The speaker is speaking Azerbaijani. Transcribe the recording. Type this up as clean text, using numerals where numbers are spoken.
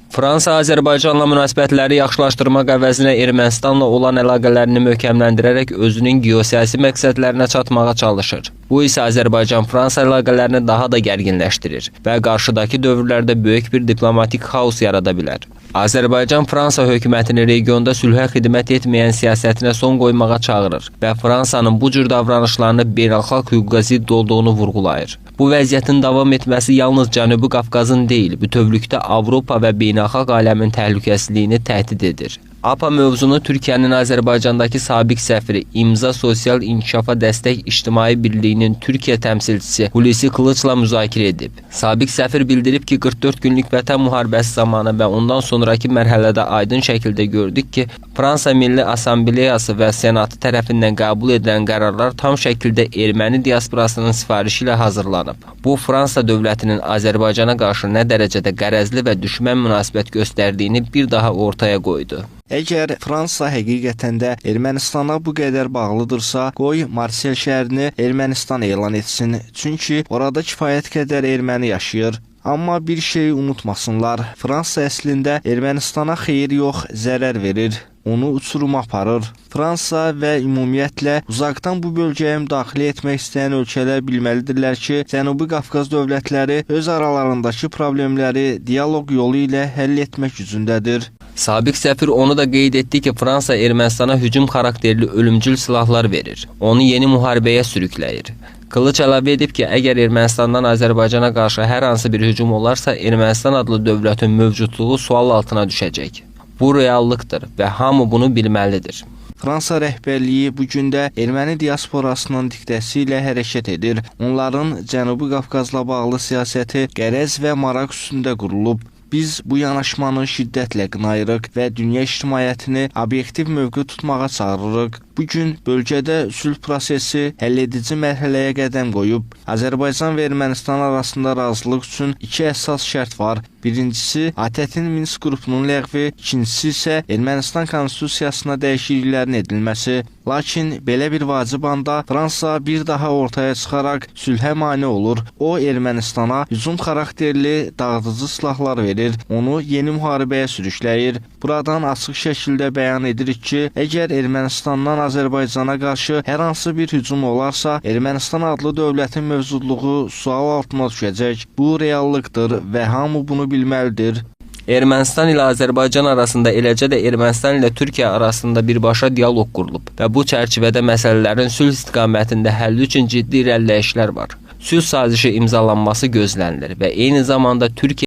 Fransa Azərbaycanla münasibətləri yaxşılaşdırmaq əvəzinə Ermənistanla olan əlaqələrini möhkəmləndirərək özünün geosiyasi məqsədlərinə çatmağa çalışır. Bu isə Azərbaycan-Fransa əlaqələrini daha da gərginləşdirir və qarşıdakı dövrlərdə böyük bir diplomatik xaos yarada bilər. Azərbaycan-Fransa hökumətini regionda sülhə xidmət etməyən siyasətinə son qoymağa çağırır və Fransanın bu cür davranışlarını beynəlxalq hüquqa zidd olduğunu vurğulayır. Bu vəziyyətin davam etməsi yalnız Cənubi Qafqazın deyil, bütövlükdə Avropa və beynəlxalq aləmin təhlükəsizliyini təhdid edir. APA mövzunu Türkiyənin Azərbaycandakı sabiq səfiri, İmza Sosial İnkişafa Dəstək İctimai Birliyinin Türkiyə təmsilçisi Hulusi Kılıçla müzakirə edib. Sabiq səfir bildirib ki, 44 günlük Vətən müharibəsi zamanı və ondan sonraki mərhələdə aydın şəkildə gördük ki, Fransa Milli Assambleyası və Senatı tərəfindən qəbul edilən qərarlar tam şəkildə erməni diasporasının sifarişi ilə hazırlanıb. Bu, Fransa dövlətinin Azərbaycana qarşı nə dərəcədə qərəzli və düşmən münasibət göstərdiyini bir daha ortaya qoydu. Əgər Fransa həqiqətən də Ermənistana bu qədər bağlıdırsa, qoy Marsel şəhərini Ermənistan elan etsin. Çünki orada kifayət qədər erməni yaşayır. Amma bir şey unutmasınlar, Fransa əslində Ermənistana xeyir yox, zərər verir. Onu uçuruma aparır. Fransa və ümumiyyətlə uzaqdan bu bölgəyə müdaxilə etmək istəyən ölkələr bilməlidirlər ki, Cənubi Qafqaz dövlətləri öz aralarındakı problemləri dialoq yolu ilə həll etmək gücündədir. Sabiq səfir onu da qeyd etdi ki, Fransa Ermənistana hücum xarakterli ölümcül silahlar verir. Onu yeni müharibəyə sürükləyir. Kılıç əlavə edib ki, əgər Ermənistandan Azərbaycana qarşı hər hansı bir hücum olarsa, Ermənistan adlı dövlətin mövcudluğu sual altına düşəcək. Bu reallıqdır və hamı bunu bilməlidir. Fransa rəhbərliyi bu gün də erməni diasporasının diktəsi ilə hərəkət edir. Onların Cənubi Qafqazla bağlı siyasəti qərəz və maraq üstündə qurulub. Biz bu yanaşmanı şiddətlə qınayırıq və dünya ictimaiyyətini obyektiv mövqe tutmağa çağırırıq. Bugün bölgədə sülh prosesi həlledici mərhələyə qədəm qoyub. Azərbaycan və Ermənistan arasında razılıq üçün iki əsas şərt var. Birincisi, ATƏT-in Minsk qrupunun ləğvi, ikincisi isə Ermənistan konstitusiyasına dəyişikliklərin edilməsi. Lakin belə bir vacib anda Fransa bir daha ortaya çıxaraq sülhə mane olur. O, Ermənistana hücum xarakterli dağıdıcı silahlar verir, onu yeni müharibəyə sürükləyir. Buradan açıq şəkildə bəyan edirik ki, əgər Ermənistandan Azərbaycana qarşı hər hansı bir hücum olarsa, Ermənistan adlı dövlətin mövcudluğu sual altına düşəcək. Bu reallıqdır və hamı bunu bilməlidir. Ermənistan ilə Azərbaycan arasında, eləcə də Ermənistan ilə Türkiyə arasında birbaşa dialoq qurulub və bu çərçivədə məsələlərin sülh istiqamətində həlli üçün ciddi irəliləyişlər var. Sülh sazişi imzalanması gözlənilir və eyni zamanda Türkiyə